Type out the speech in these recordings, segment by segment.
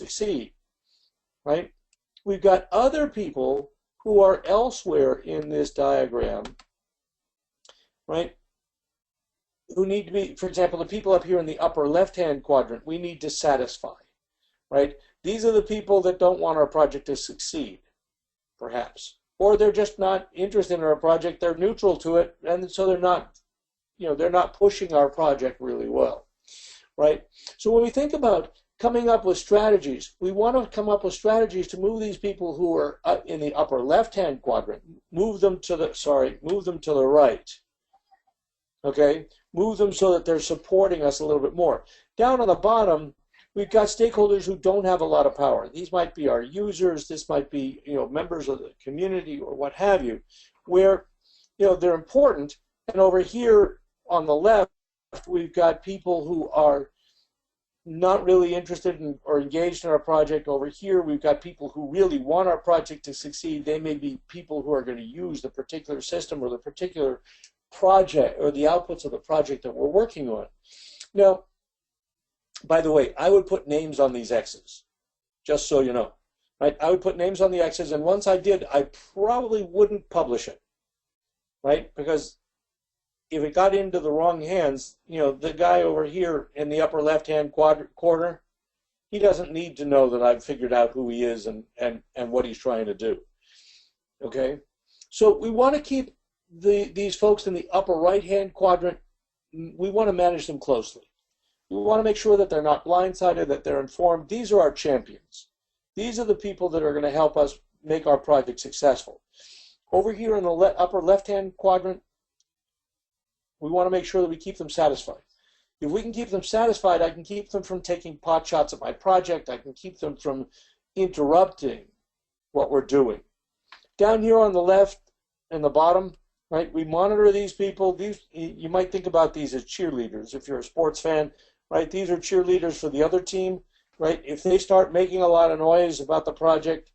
succeed, right? We've got other people who are elsewhere in this diagram, right, who need to be, for example, the people up here in the upper left-hand quadrant, we need to satisfy, right? These are the people that don't want our project to succeed, perhaps. Or they're just not interested in our project, they're neutral to it, and so they're not, they're not pushing our project really well, right? So when we think about coming up with strategies, we want to come up with strategies to move these people who are in the upper left-hand quadrant, move them to the right, okay? Move them so that they're supporting us a little bit more. Down on the bottom, we've got stakeholders who don't have a lot of power. These might be our users, this might be members of the community or what have you, where they're important. And over here on the left, we've got people who are not really interested in or engaged in our project. Over here, we've got people who really want our project to succeed. They may be people who are going to use the particular system or the particular project or the outputs of the project that we're working on. Now, by the way, I would put names on these X's, just so you know. Right? I would put names on the X's, and once I did, I probably wouldn't publish it, right? Because if it got into the wrong hands, the guy over here in the upper left-hand corner, he doesn't need to know that I've figured out who he is and what he's trying to do. Okay? So we want to keep these folks in the upper right-hand quadrant, we want to manage them closely. We want to make sure that they're not blindsided, that they're informed. These are our champions. These are the people that are going to help us make our project successful. Over here in the upper left-hand quadrant, we want to make sure that we keep them satisfied. If we can keep them satisfied, I can keep them from taking pot shots at my project. I can keep them from interrupting what we're doing. Down here on the left and the bottom, right, we monitor these people. You might think about these as cheerleaders if you're a sports fan, right? These are cheerleaders for the other team, right? If they start making a lot of noise about the project,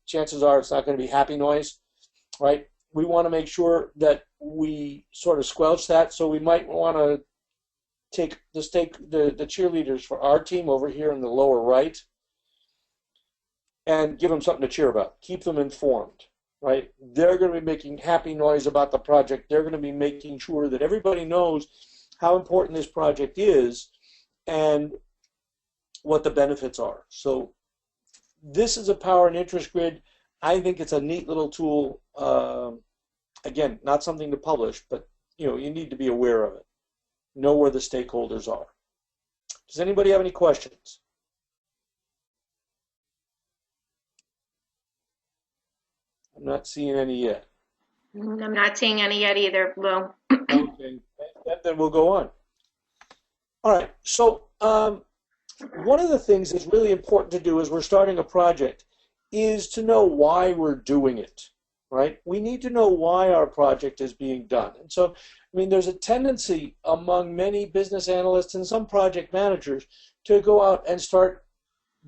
chances are it's not going to be happy noise, right? We want to make sure that we sort of squelch that, so we might want to take the cheerleaders for our team over here in the lower right and give them something to cheer about. Keep them informed, right? They're going to be making happy noise about the project. They're going to be making sure that everybody knows how important this project is and what the benefits are. So this is a power and interest grid. I think it's a neat little tool. Again, not something to publish, but you need to be aware of it. Know where the stakeholders are. Does anybody have any questions? I'm not seeing any yet. I'm not seeing any yet either, Lou. Okay, then we'll go on. All right, so one of the things that's really important to do as we're starting a project is to know why we're doing it, right? We need to know why our project is being done. And so, there's a tendency among many business analysts and some project managers to go out and start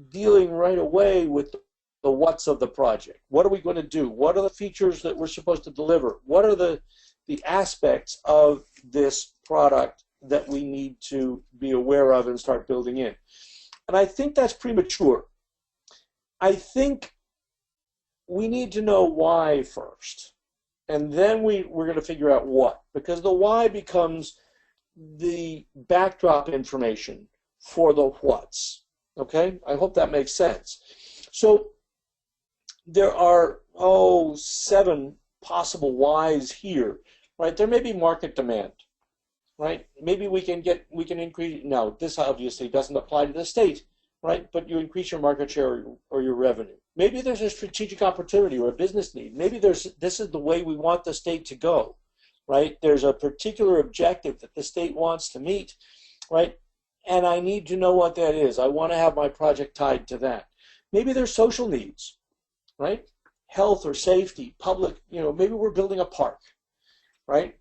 dealing right away with the what's of the project. What are we going to do? What are the features that we're supposed to deliver? What are the aspects of this product that we need to be aware of and start building in? And I think that's premature. I think we need to know why first, and then we're going to figure out what, because the why becomes the backdrop information for the what's. Okay? I hope that makes sense. So there are 7 possible whys here, right? There may be market demand, right? Maybe we can increase. Now, this obviously doesn't apply to the state, right? But you increase your market share or your revenue. Maybe there's a strategic opportunity or a business need. Maybe this is the way we want the state to go, right? There's a particular objective that the state wants to meet, right? And I need to know what that is. I want to have my project tied to that. Maybe there's social needs, right? Health or safety, public, maybe we're building a park, right?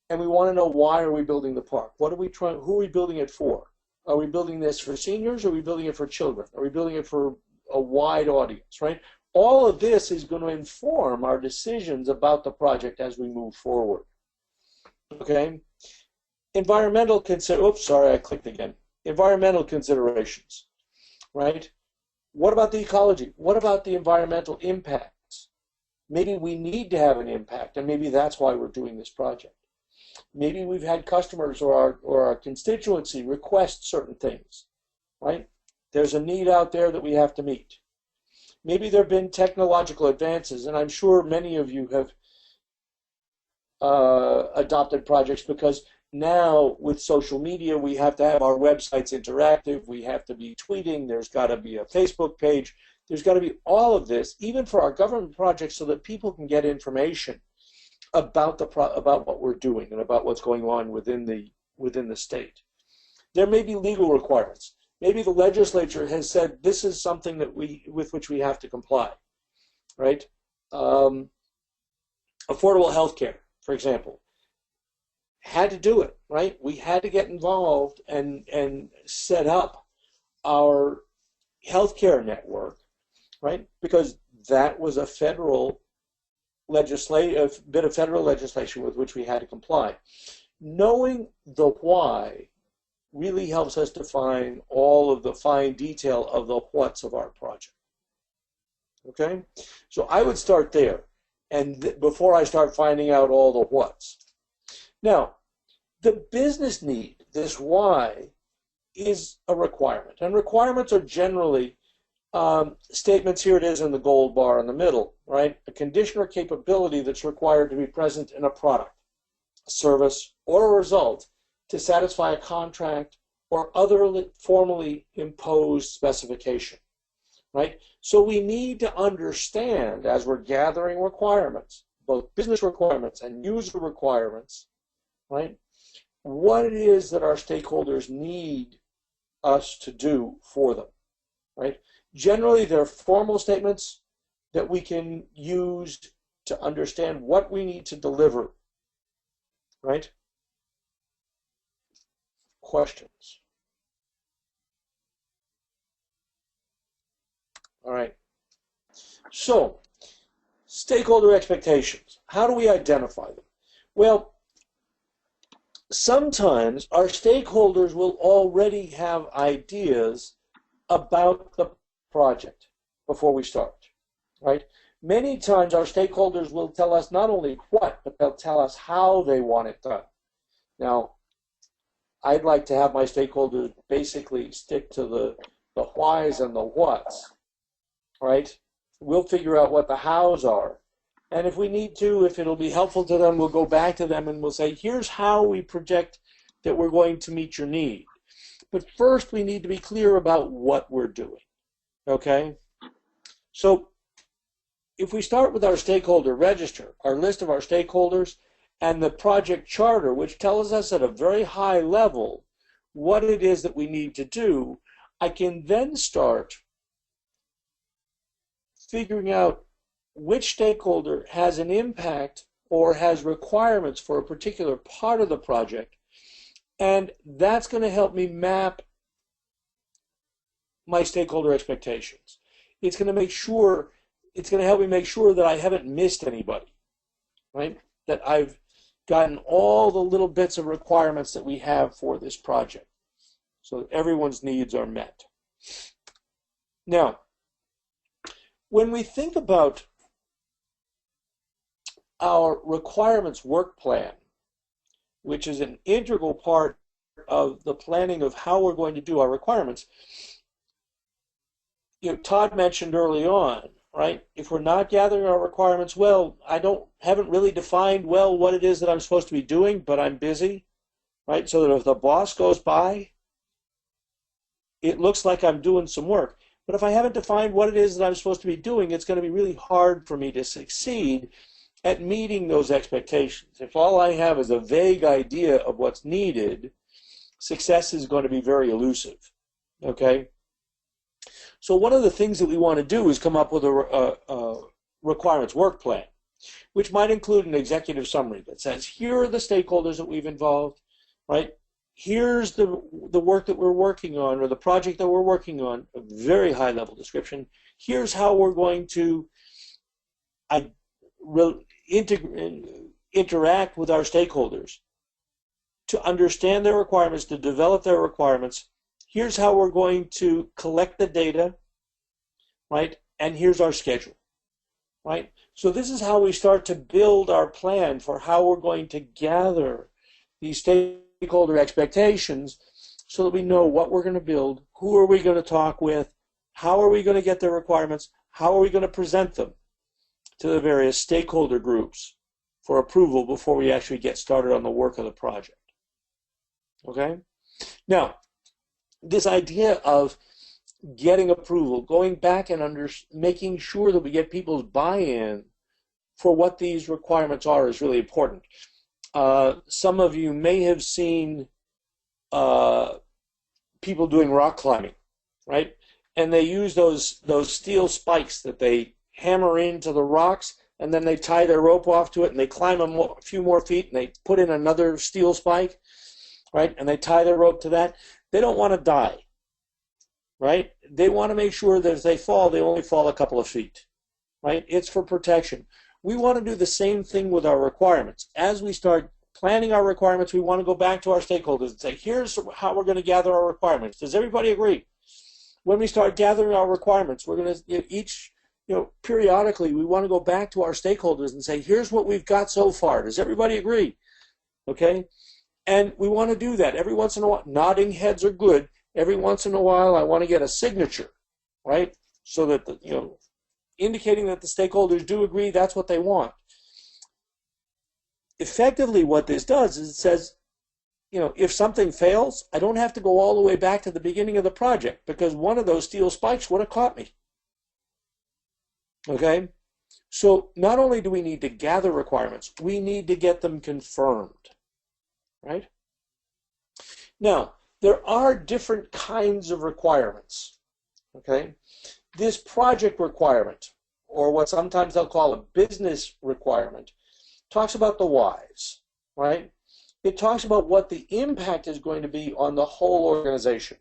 And we want to know, why are we building the park? Who are we building it for? Are we building this for seniors, or are we building it for children? Are we building it for a wide audience, right? All of this is going to inform our decisions about the project as we move forward. Okay? Environmental considerations, right? What about the ecology? What about the environmental impacts? Maybe we need to have an impact, and maybe that's why we're doing this project. Maybe we've had customers or our constituency request certain things, right? There's a need out there that we have to meet. Maybe there have been technological advances, and I'm sure many of you have adopted projects because now with social media we have to have our websites interactive, we have to be tweeting, there's got to be a Facebook page, there's got to be all of this, even for our government projects, so that people can get information about about what we're doing and about what's going on within the state. There may be legal requirements. Maybe the legislature has said this is something that with which we have to comply, right? Affordable health care, for example, had to do it, right? We had to get involved and set up our healthcare network, right? Because that was a federal bit of federal legislation with which we had to comply. Knowing the why really helps us define all of the fine detail of the whats of our project. Okay? So I would start there, and before I start finding out all the whats. Now, the business need, this why, is a requirement. And requirements are generally statements, here it is in the gold bar in the middle, right? A condition or capability that's required to be present in a product, a service, or a result to satisfy a contract or other formally imposed specification, right? So we need to understand, as we're gathering requirements, both business requirements and user requirements, right, what it is that our stakeholders need us to do for them, right? Generally, they're formal statements that we can use to understand what we need to deliver, right? Questions? All right. So, stakeholder expectations. How do we identify them? Well, sometimes our stakeholders will already have ideas about the project before we start, right? Many times our stakeholders will tell us not only what, but they'll tell us how they want it done. Now, I'd like to have my stakeholders basically stick to the whys and the whats, right? We'll figure out what the hows are. And if we need to, if it'll be helpful to them, we'll go back to them and we'll say, here's how we project that we're going to meet your need. But first, we need to be clear about what we're doing, okay? So if we start with our stakeholder register, our list of our stakeholders, and the project charter, which tells us at a very high level what it is that we need to do, I can then start figuring out which stakeholder has an impact or has requirements for a particular part of the project, and that's going to help me map my stakeholder expectations. It's going to help me make sure that I haven't missed anybody, right? That I've gotten all the little bits of requirements that we have for this project so that everyone's needs are met. Now, when we think about our requirements work plan, which is an integral part of the planning of how we're going to do our requirements, Todd mentioned early on, right? If we're not gathering our requirements well, haven't really defined well what it is that I'm supposed to be doing, but I'm busy, right? So that if the boss goes by, it looks like I'm doing some work. But if I haven't defined what it is that I'm supposed to be doing, it's going to be really hard for me to succeed at meeting those expectations. If all I have is a vague idea of what's needed, success is going to be very elusive, okay? So one of the things that we want to do is come up with a requirements work plan, which might include an executive summary that says, here are the stakeholders that we've involved, right? Here's the work that we're working on, or the project that we're working on, a very high level description. Here's how we're going to interact with our stakeholders to understand their requirements, to develop their requirements. Here's how we're going to collect the data, right? And here's our schedule, right? So this is how we start to build our plan for how we're going to gather these stakeholder expectations so that we know what we're going to build, who are we going to talk with, how are we going to get the requirements, how are we going to present them to the various stakeholder groups for approval before we actually get started on the work of the project. Okay? Now, this idea of getting approval, going back and making sure that we get people's buy-in for what these requirements are is really important. Some of you may have seen people doing rock climbing, right? And they use those steel spikes that they hammer into the rocks, and then they tie their rope off to it, and they climb a few more feet, and they put in another steel spike, right? And they tie their rope to that. They don't want to die, right? They want to make sure that if they fall, they only fall a couple of feet, right? It's for protection. We want to do the same thing with our requirements. As we start planning our requirements, we want to go back to our stakeholders and say, here's how we're going to gather our requirements. Does everybody agree? When we start gathering our requirements, we're going to, periodically, we want to go back to our stakeholders and say, here's what we've got so far. Does everybody agree? Okay? And we want to do that every once in a while. Nodding heads are good. Every once in a while, I want to get a signature, right? So that, indicating that the stakeholders do agree, that's what they want. Effectively, what this does is it says, if something fails, I don't have to go all the way back to the beginning of the project because one of those steel spikes would have caught me. Okay? So not only do we need to gather requirements, we need to get them confirmed, right? Now, there are different kinds of requirements, okay? This project requirement, or what sometimes they'll call a business requirement, talks about the whys, right? It talks about what the impact is going to be on the whole organization,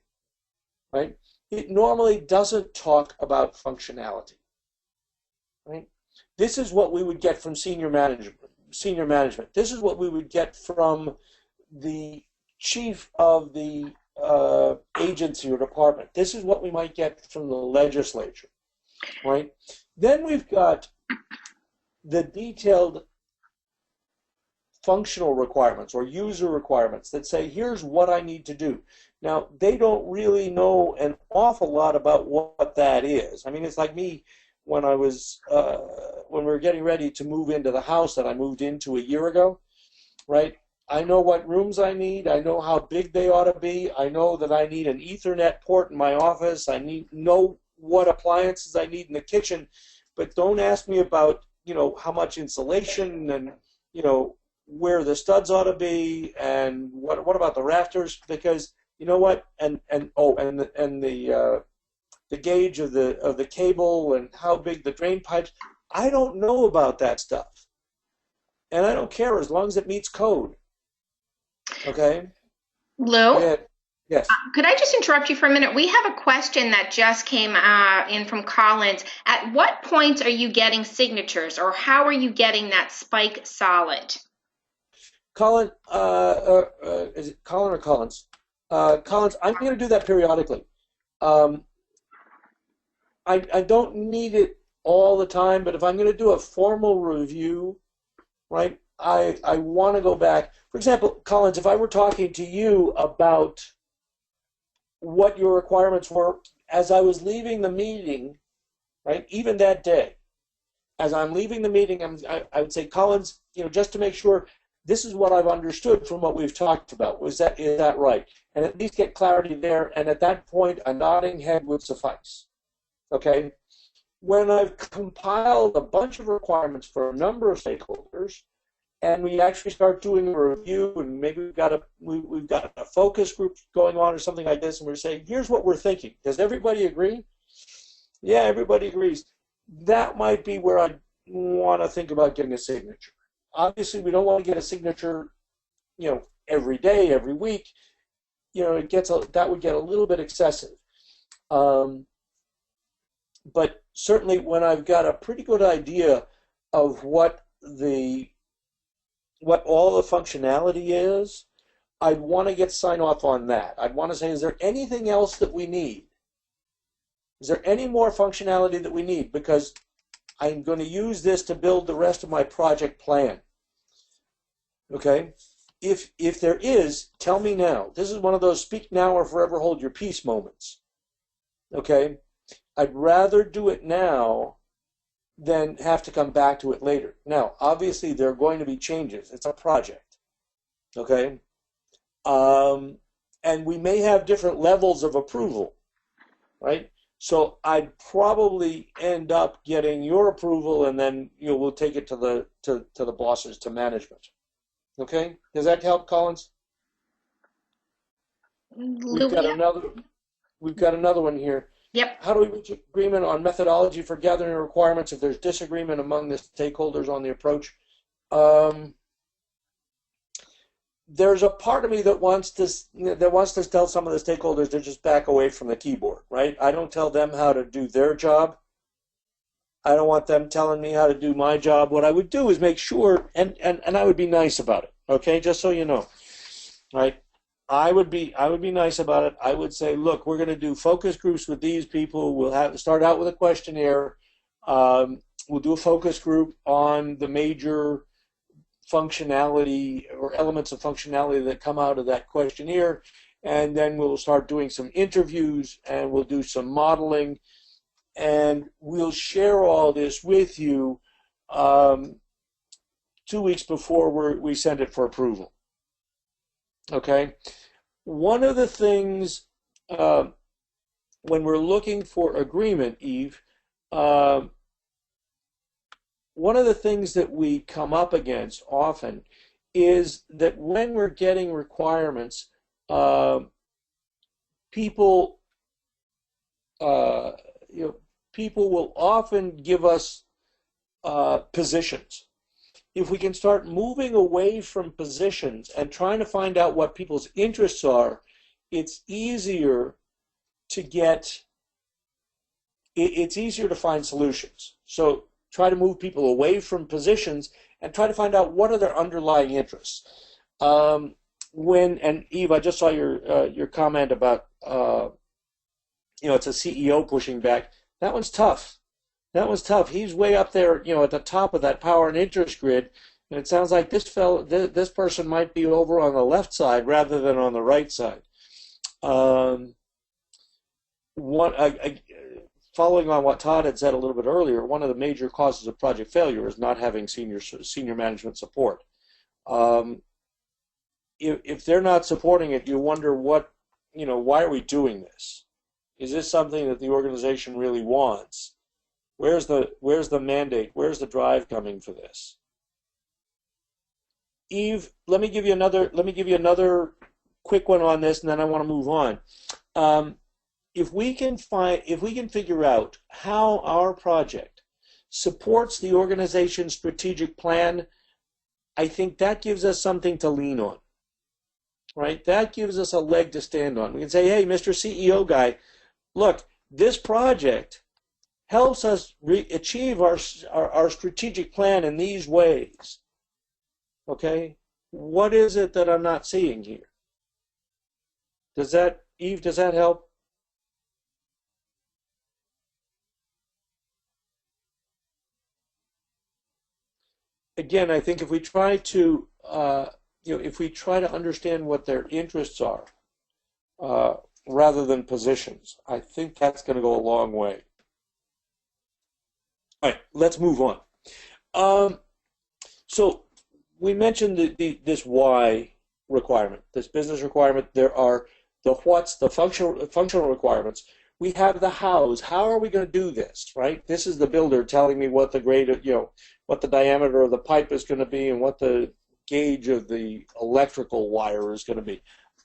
right? It normally doesn't talk about functionality, right? This is what we would get from senior management. This is what we would get from the chief of the agency or department. This is what we might get from the legislature, right? Then we've got the detailed functional requirements or user requirements that say, here's what I need to do. Now, they don't really know an awful lot about what that is. I mean, it's like me when I was, when we were getting ready to move into the house that I moved into a year ago, right? I know what rooms I need. I know how big they ought to be. I know that I need an Ethernet port in my office. I know what appliances I need in the kitchen, but don't ask me about, how much insulation and, where the studs ought to be and what about the rafters, because you know what, and the gauge of the cable and how big the drain pipes. I don't know about that stuff, and I don't care as long as it meets code. Okay. Lou? Yeah. Yes. Could I just interrupt you for a minute? We have a question that just came in from Collins. At what point are you getting signatures, or how are you getting that spike solid? Colin, is it Colin or Collins? Collins, I'm going to do that periodically. I don't need it all the time, but if I'm going to do a formal review, right, I want to go back. For example, Collins, if I were talking to you about what your requirements were as I was leaving the meeting, right, even that day, as I'm leaving the meeting, I would say, Collins, just to make sure, this is what I've understood from what we've talked about. Is that right? And at least get clarity there, and at that point, a nodding head would suffice. Okay? When I've compiled a bunch of requirements for a number of stakeholders, and we actually start doing a review, and maybe we've got a focus group going on or something like this, and we're saying, here's what we're thinking. Does everybody agree? Yeah, everybody agrees. That might be where I want to think about getting a signature. Obviously, we don't want to get a signature, every day, every week. That would get a little bit excessive. But certainly, when I've got a pretty good idea of what all the functionality is, I'd want to get sign off on that. I'd want to say, is there anything else that we need? Is there any more functionality that we need? Because I'm going to use this to build the rest of my project plan. Okay? If there is, tell me now. This is one of those speak now or forever hold your peace moments. Okay? I'd rather do it now than have to come back to it later. Now, obviously, there are going to be changes. It's a project. Okay? And we may have different levels of approval, right? So I'd probably end up getting your approval, and then we'll take it to the bosses, to management. Okay? Does that help, Collins? We've got another one here. Yep. How do we reach agreement on methodology for gathering requirements if there's disagreement among the stakeholders on the approach? There's a part of me that wants to tell some of the stakeholders to just back away from the keyboard, right? I don't tell them how to do their job. I don't want them telling me how to do my job. What I would do is make sure, and I would be nice about it, okay? Just so you know, right? I would be nice about it. I would say, look, we're going to do focus groups with these people. We'll start out with a questionnaire. We'll do a focus group on the major functionality or elements of functionality that come out of that questionnaire, and then we'll start doing some interviews, and we'll do some modeling, and we'll share all this with you 2 weeks before we send it for approval. Okay? One of the things when we're looking for agreement, Eve, one of the things that we come up against often is that when we're getting requirements, people will often give us positions. If we can start moving away from positions and trying to find out what people's interests are, it's easier to find solutions. So try to move people away from positions and try to find out what are their underlying interests. And Eve, I just saw your comment about it's a CEO pushing back. That one's tough. He's way up there, at the top of that power and interest grid, and it sounds like this person might be over on the left side rather than on the right side. Following on what Todd had said a little bit earlier, one of the major causes of project failure is not having senior management support. If they're not supporting it, you wonder why are we doing this? Is this something that the organization really wants? Where's the mandate? Where's the drive coming for this? Eve, let me give you another quick one on this, and then I want to move on. If we can figure out how our project supports the organization's strategic plan, I think that gives us something to lean on, right? That gives us a leg to stand on. We can say, hey, Mr. CEO guy, look, this project helps us achieve our strategic plan in these ways. Okay? What is it that I'm not seeing here? Eve, does that help? Again, I think if we try to understand what their interests are, rather than positions, I think that's going to go a long way. All right, let's move on. So we mentioned this why requirement, this business requirement. There are the what's, the functional requirements. We have the hows. How are we going to do this, right? This is the builder telling me what the grade of, what the diameter of the pipe is going to be and what the gauge of the electrical wire is going to be.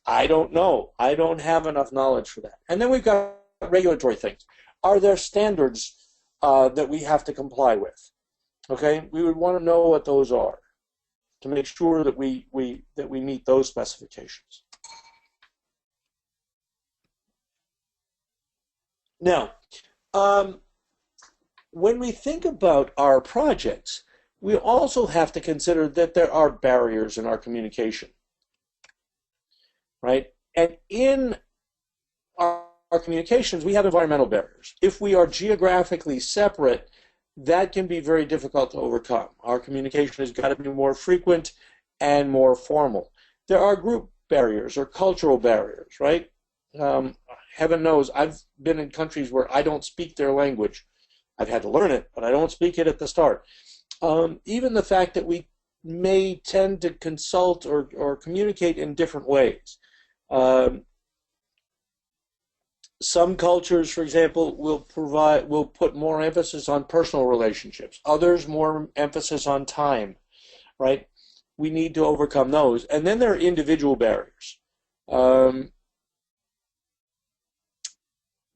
I don't know. I don't have enough knowledge for that. And then we've got regulatory things. Are there standards that we have to comply with? Okay, we would want to know what those are to make sure that we meet those specifications. Now, when we think about our projects, we also have to consider that there are barriers in our communication, right? And in our our communications, we have environmental barriers. If we are geographically separate, that can be very difficult to overcome. Our communication has got to be more frequent and more formal. There are group barriers or cultural barriers, right? Heaven knows, I've been in countries where I don't speak their language. I've had to learn it, but I don't speak it at the start. Even the fact that we may tend to consult or communicate in different ways. Some cultures, for example, will put more emphasis on personal relationships. Others more emphasis on time, right? We need to overcome those. And then there are individual barriers.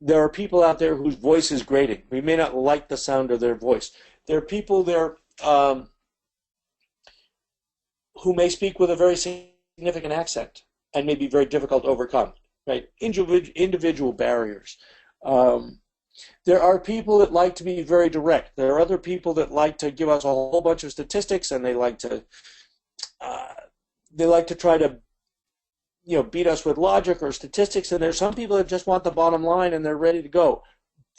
There are people out there whose voice is grating. We may not like the sound of their voice. There are people there who may speak with a very significant accent and may be very difficult to overcome. Right, individual barriers. There are people that like to be very direct. There are other people that like to give us a whole bunch of statistics, and they like to try to, beat us with logic or statistics. And there's some people that just want the bottom line and they're ready to go.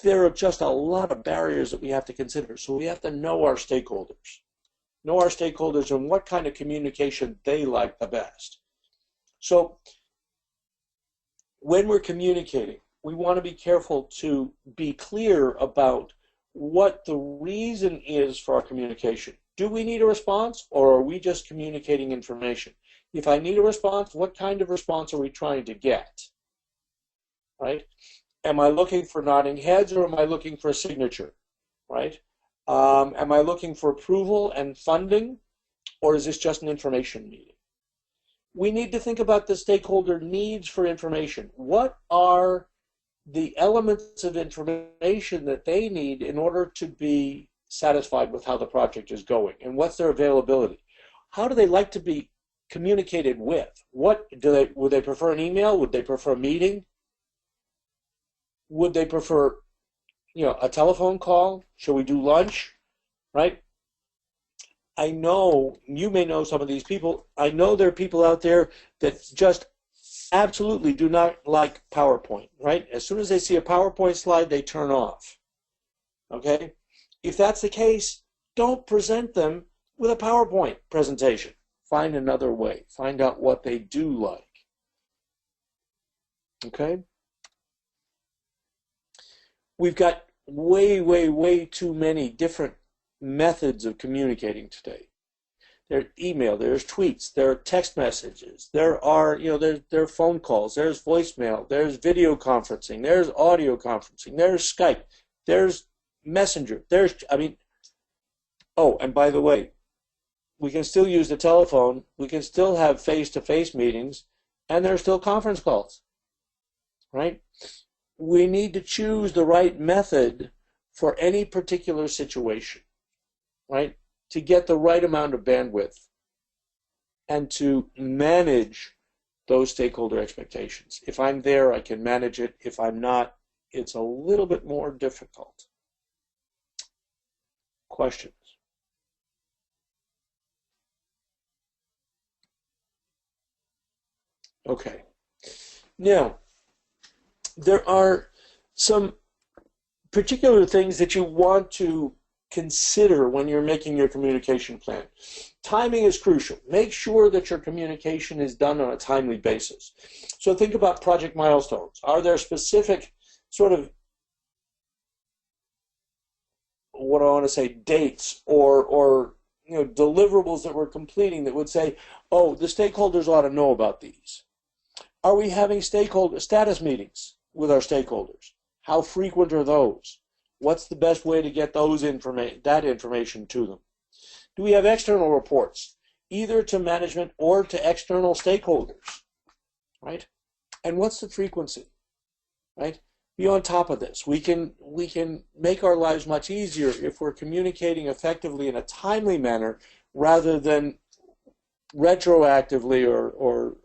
There are just a lot of barriers that we have to consider. So we have to know our stakeholders, and what kind of communication they like the best. So when we're communicating, we want to be careful to be clear about what the reason is for our communication. Do we need a response, or are we just communicating information? If I need a response, what kind of response are we trying to get? Right? Am I looking for nodding heads, or am I looking for a signature? Right? Am I looking for approval and funding, or is this just an information meeting? We need to think about the stakeholder needs for information. What are the elements of information that they need in order to be satisfied with how the project is going, and what's their availability? How do they like to be communicated with? Would they prefer an email? Would they prefer a meeting? Would they prefer, a telephone call? Shall we do lunch? Right? I know, you may know some of these people. I know there are people out there that just absolutely do not like PowerPoint, right? As soon as they see a PowerPoint slide, they turn off. Okay? If that's the case, don't present them with a PowerPoint presentation. Find another way. Find out what they do like. Okay? We've got way too many different methods of communicating today. There's email, there's tweets, there are text messages, there are phone calls, there's voicemail, there's video conferencing, there's audio conferencing, there's Skype, there's Messenger, and by the way, we can still use the telephone, we can still have face-to-face meetings, and there are still conference calls, right? We need to choose the right method for any particular situation. Right? To get the right amount of bandwidth and to manage those stakeholder expectations. If I'm there, I can manage it. If I'm not, it's a little bit more difficult. Questions? Okay. Now, there are some particular things that you want to consider when you're making your communication plan. Timing is crucial. Make sure that your communication is done on a timely basis. So think about project milestones. Are there specific sort of, what do I want to say, dates or deliverables that we're completing that would say, oh, the stakeholders ought to know about these? Are we having stakeholder status meetings with our stakeholders? How frequent are those? What's the best way to get that information to them? Do we have external reports, either to management or to external stakeholders, right? And what's the frequency, right? Be on top of this. We can make our lives much easier if we're communicating effectively in a timely manner rather than retroactively or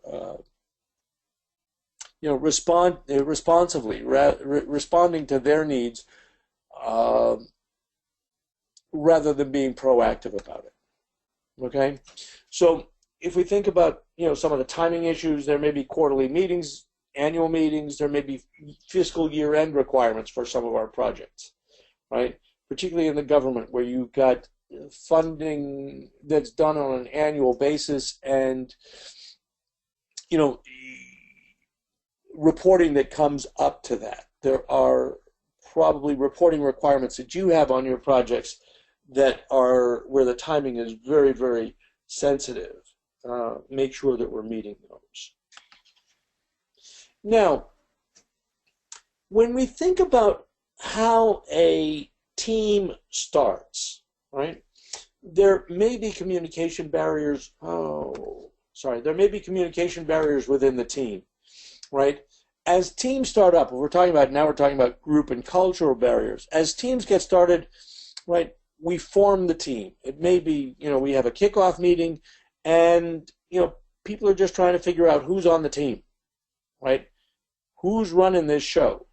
responsively, responding to their needs rather than being proactive about it. Okay, so if we think about some of the timing issues, there may be quarterly meetings annual meetings. There may be fiscal year-end requirements for some of our projects, right? Particularly in the government, where you've got funding that's done on an annual basis, and reporting that comes up to that. There are probably reporting requirements that you have on your projects that are where the timing is very, very sensitive. Make sure that we're meeting those. Now, when we think about how a team starts, right, there may be communication barriers. There may be communication barriers within the team, right? As teams start up, we're talking about group and cultural barriers. As teams get started, right, we form the team. It may be, we have a kickoff meeting, and, people are just trying to figure out who's on the team, right? Who's running this show?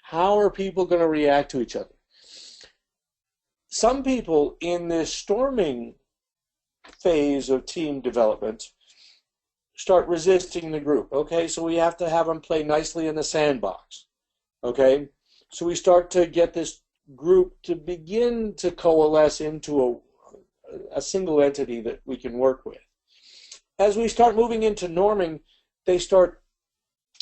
How are people going to react to each other? Some people in this storming phase of team development start resisting the group. Okay, so we have to have them play nicely in the sandbox. Okay, so we start to get this group to begin to coalesce into a single entity that we can work with. As we start moving into norming, they start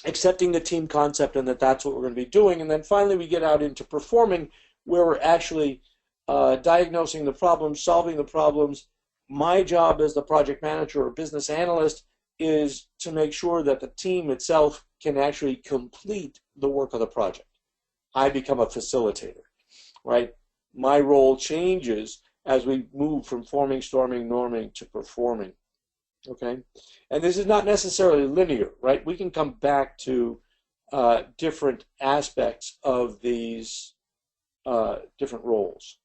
accepting the team concept and that's what we're going to be doing. And then finally we get out into performing, where we're actually diagnosing the problems, solving the problems. My job as the project manager or business analyst is to make sure that the team itself can actually complete the work of the project. I become a facilitator, right? My role changes as we move from forming, storming, norming to performing, okay? And this is not necessarily linear, right? We can come back to different aspects of these different roles,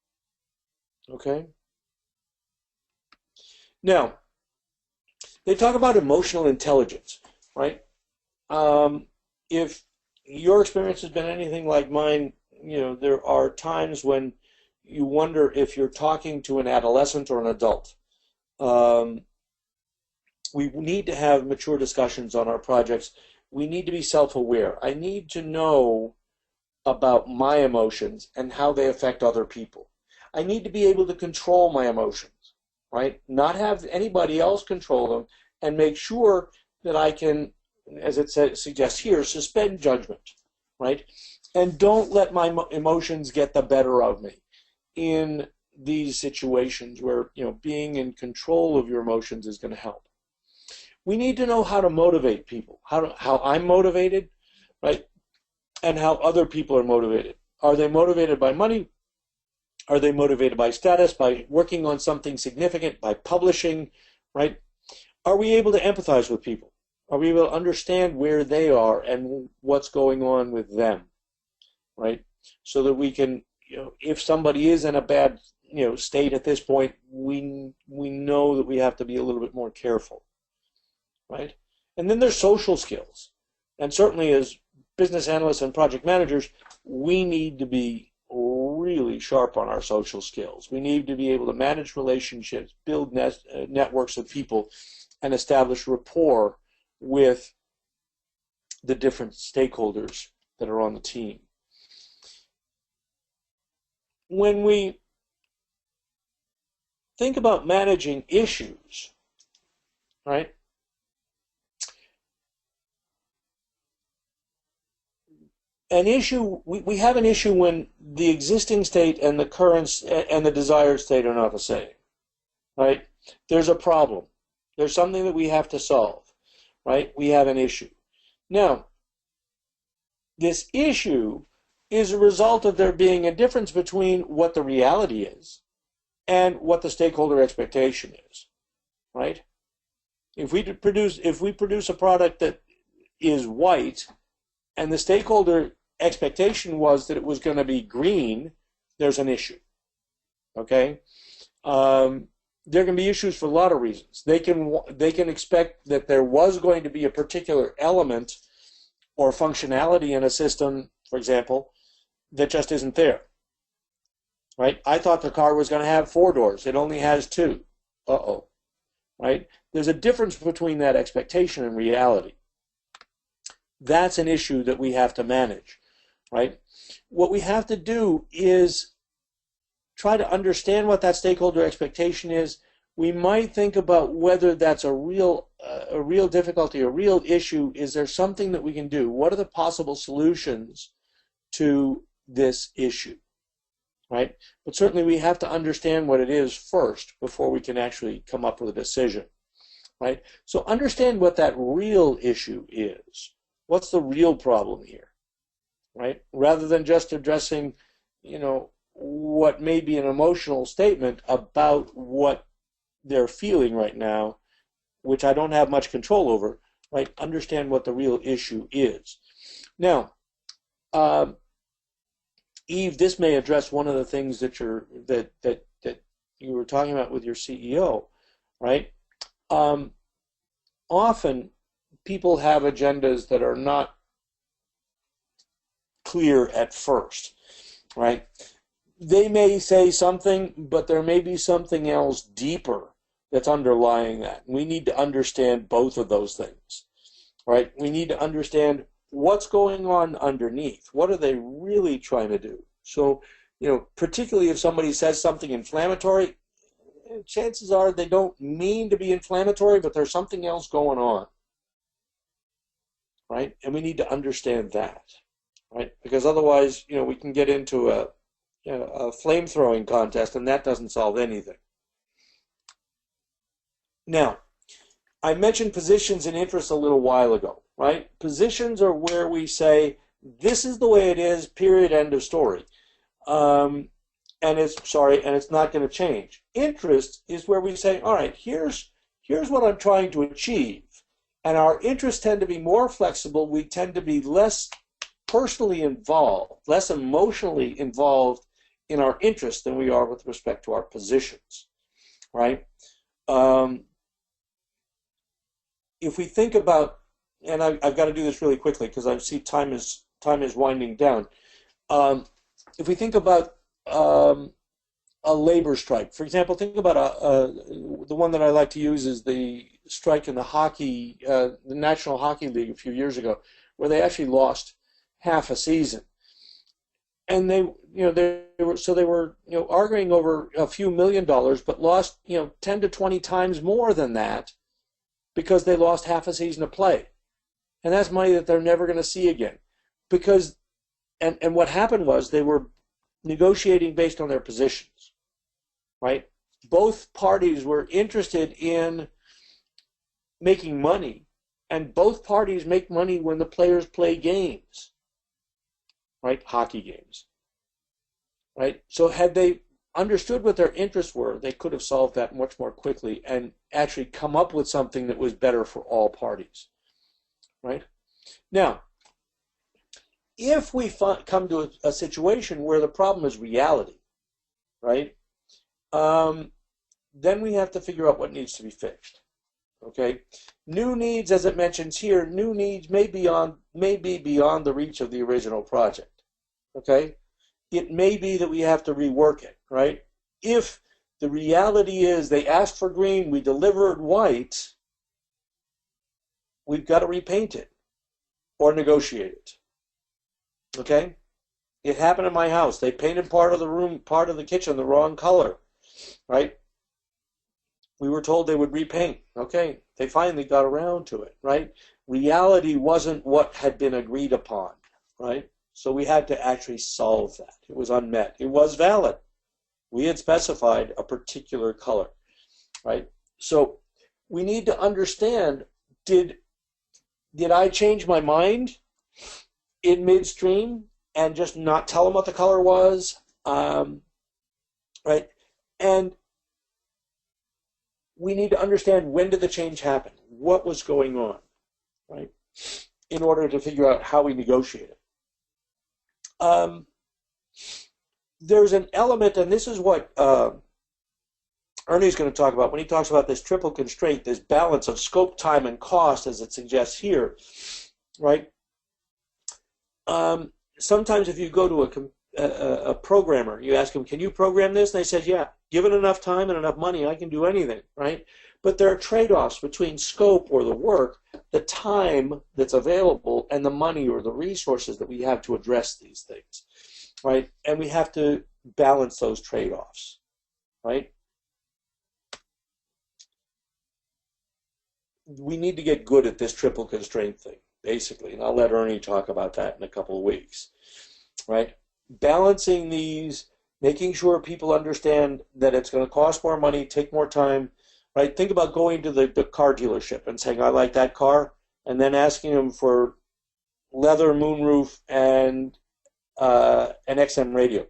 okay? Now, they talk about emotional intelligence, right? If your experience has been anything like mine, there are times when you wonder if you're talking to an adolescent or an adult. We need to have mature discussions on our projects. We need to be self-aware. I need to know about my emotions and how they affect other people. I need to be able to control my emotions, right? Not have anybody else control them, and make sure that I can, as it suggests here, suspend judgment, right? And don't let my emotions get the better of me in these situations where, being in control of your emotions is going to help. We need to know how to motivate people, how I'm motivated, right? And how other people are motivated. Are they motivated by money? Are they motivated by status, by working on something significant, by publishing, right? Are we able to empathize with people? Are we able to understand where they are and what's going on with them, right? So that we can, if somebody is in a bad, state at this point, we know that we have to be a little bit more careful, right? And then there's social skills. And certainly as business analysts and project managers, we need to be really sharp on our social skills. We need to be able to manage relationships, build networks of people, and establish rapport with the different stakeholders that are on the team. When we think about managing issues, right? An issue, we have an issue when the existing state and the current and the desired state are not the same, right? There's a problem. There's something that we have to solve, right? We have an issue. Now, this issue is a result of there being a difference between what the reality is and what the stakeholder expectation is, right? If we produce a product that is white and the stakeholder expectation was that it was going to be green, there's an issue, okay? There can be issues for a lot of reasons. They can expect that there was going to be a particular element or functionality in a system, for example, that just isn't there, right? I thought the car was going to have 4 doors. It only has 2. Uh-oh, right? There's a difference between that expectation and reality. That's an issue that we have to manage, right? What we have to do is try to understand what that stakeholder expectation is. We might think about whether that's a real difficulty, a real issue. Is there something that we can do? What are the possible solutions to this issue, right? But certainly we have to understand what it is first before we can actually come up with a decision, right? So understand what that real issue is. What's the real problem here, right? Rather than just addressing, what may be an emotional statement about what they're feeling right now, which I don't have much control over, right? Understand what the real issue is. Now, Eve, this may address one of the things that you were talking about with your CEO, right? Often people have agendas that are not clear at first, right? They may say something, but there may be something else deeper that's underlying that. We need to understand both of those things, right? We need to understand what's going on underneath. What are they really trying to do? So, particularly if somebody says something inflammatory, chances are they don't mean to be inflammatory, but there's something else going on, right? And we need to understand that, right? Because otherwise, we can get into a flame-throwing contest, and that doesn't solve anything. Now, I mentioned positions and interests a little while ago, right? Positions are where we say, this is the way it is, period, end of story. And it's not going to change. Interest is where we say, all right, here's what I'm trying to achieve. And our interests tend to be more flexible. We tend to be less personally involved, less emotionally involved in our interests than we are with respect to our positions, right? If we think about, and I've got to do this really quickly because I see time is winding down. If we think about a labor strike, for example, think about the one that I like to use is the strike in the National Hockey League a few years ago, where they actually lost half a season, and they were arguing over a few $1 million, but lost 10 to 20 times more than that because they lost half a season of play, and that's money that they're never going to see again. Because and what happened was they were negotiating based on their positions, right? Both parties were interested in making money, and both parties make money when the players play games, right? Hockey games, right? So had they understood what their interests were, they could have solved that much more quickly and actually come up with something that was better for all parties, right? Now, if we come to a situation where the problem is reality, right, then we have to figure out what needs to be fixed. Okay, new needs, as it mentions here, new needs may be beyond the reach of the original project. Okay, it may be that we have to rework it. Right? If the reality is they asked for green, we delivered white, we've got to repaint it or negotiate it. Okay, it happened in my house. They painted part of the kitchen the wrong color. Right? We were told they would repaint. Okay, they finally got around to it, right? Reality wasn't what had been agreed upon, right? So we had to actually solve that. It was unmet. It was valid. We had specified a particular color, right? So we need to understand, did I change my mind in midstream and just not tell them what the color was, right? And we need to understand, when did the change happen? What was going on, right? In order to figure out how we negotiate it. There's an element, and this is what Ernie's going to talk about when he talks about this triple constraint, this balance of scope, time, and cost, as it suggests here, right? Sometimes if you go to a programmer, you ask them, can you program this? And they said, yeah, given enough time and enough money, I can do anything, right? But there are trade-offs between scope or the work, the time that's available, and the money or the resources that we have to address these things, right? And we have to balance those trade-offs, right? We need to get good at this triple constraint thing, basically, and I'll let Ernie talk about that in a couple of weeks, right? Balancing these, making sure people understand that it's going to cost more money, take more time, right? Think about going to the car dealership and saying, I like that car, and then asking them for leather moonroof and an XM radio.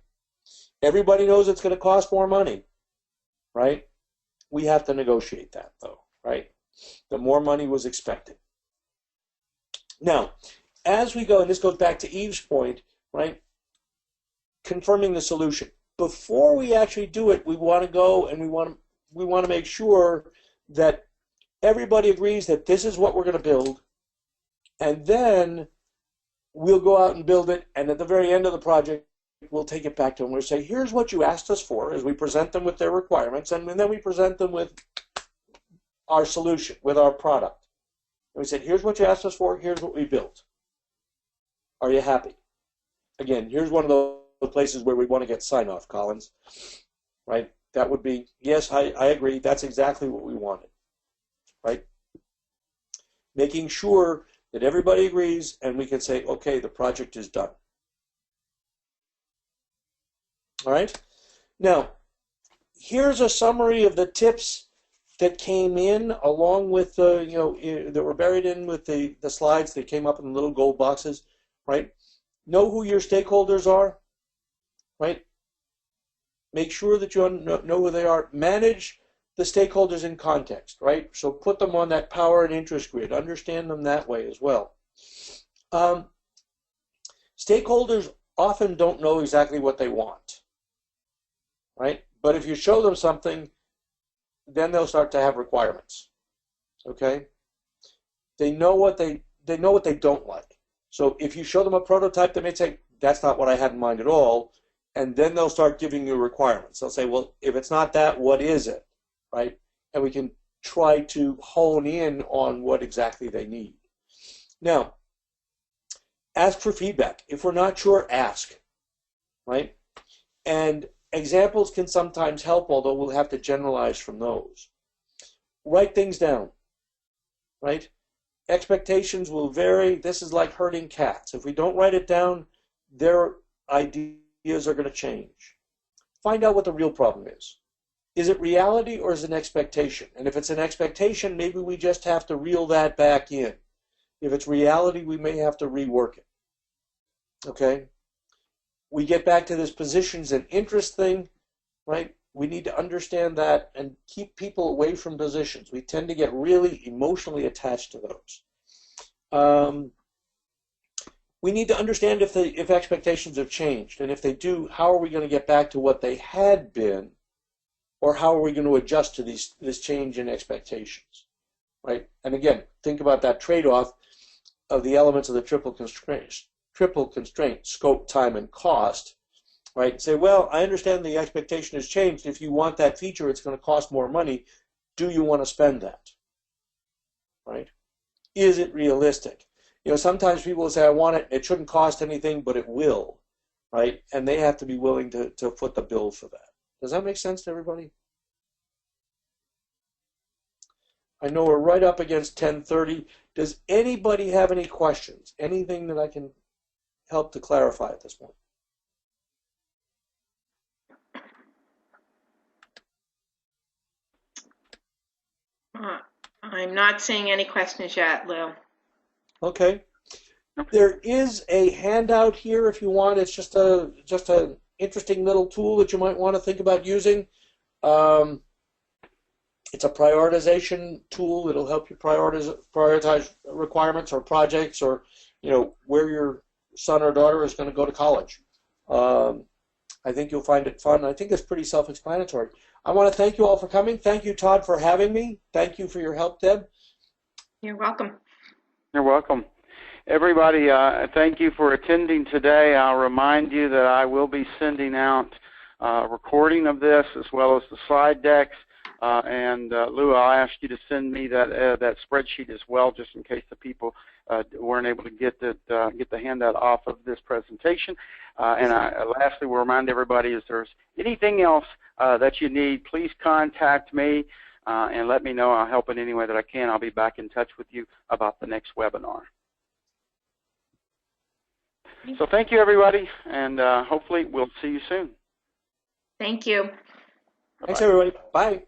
Everybody knows it's going to cost more money, right? We have to negotiate that, though, right? The more money was expected. Now, as we go, and this goes back to Eve's point, right? Confirming the solution. Before we actually do it, we want to go and we want to make sure that everybody agrees that this is what we're going to build, and then we'll go out and build it, and at the very end of the project, we'll take it back to them. We'll say, here's what you asked us for, as we present them with their requirements, and then we present them with our solution, with our product. And we said, here's what you asked us for, here's what we built. Are you happy? Again, here's one of those places where we want to get sign-off, Collins, right? That would be, yes, I agree, that's exactly what we wanted, right? Making sure that everybody agrees and we can say, okay, the project is done. All right? Now, here's a summary of the tips that came in along with the, that were buried in with the slides that came up in the little gold boxes, right? Know who your stakeholders are, right? Make sure that you know who they are. Manage the stakeholders in context, right? So put them on that power and interest grid. Understand them that way as well. Stakeholders often don't know exactly what they want, right? But if you show them something, then they'll start to have requirements. Okay? They know what they don't like. So if you show them a prototype, they may say, that's not what I had in mind at all. And then they'll start giving you requirements. They'll say, well, if it's not that, what is it? Right? And we can try to hone in on what exactly they need. Now, ask for feedback. If we're not sure, ask. Right? And examples can sometimes help, although we'll have to generalize from those. Write things down. Right? Expectations will vary. This is like herding cats. If we don't write it down, their ideas are going to change. Find out what the real problem is. Is it reality or is it an expectation? And if it's an expectation, maybe we just have to reel that back in. If it's reality, we may have to rework it. Okay? We get back to this positions and interest thing, right? We need to understand that and keep people away from positions. We tend to get really emotionally attached to those. We need to understand if expectations have changed, and if they do, how are we going to get back to what they had been, or how are we going to adjust to this change in expectations, right? And again, think about that trade-off of the elements of the triple constraint, scope, time, and cost, right? Say, well, I understand the expectation has changed. If you want that feature, it's going to cost more money. Do you want to spend that, right? Is it realistic? You know, sometimes people will say, I want it, it shouldn't cost anything, but it will, right? And they have to be willing to foot the bill for that. Does that make sense to everybody? I know we're right up against 10:30. Does anybody have any questions? Anything that I can help to clarify at this point? I'm not seeing any questions yet, Lou. Okay. There is a handout here if you want. It's just an interesting little tool that you might want to think about using. It's a prioritization tool. It'll help you prioritize requirements or projects, or where your son or daughter is going to go to college. I think you'll find it fun. I think it's pretty self-explanatory. I want to thank you all for coming. Thank you, Todd, for having me. Thank you for your help, Deb. You're welcome. You're welcome. Everybody, thank you for attending today. I'll remind you that I will be sending out a recording of this as well as the slide decks. And Lou, I'll ask you to send me that spreadsheet as well, just in case the people weren't able to get the handout off of this presentation. And lastly, we'll remind everybody, if there's anything else that you need, please contact me and let me know. I'll help in any way that I can. I'll be back in touch with you about the next webinar. So thank you, everybody, and hopefully we'll see you soon. Thank you. Thanks, everybody. Bye.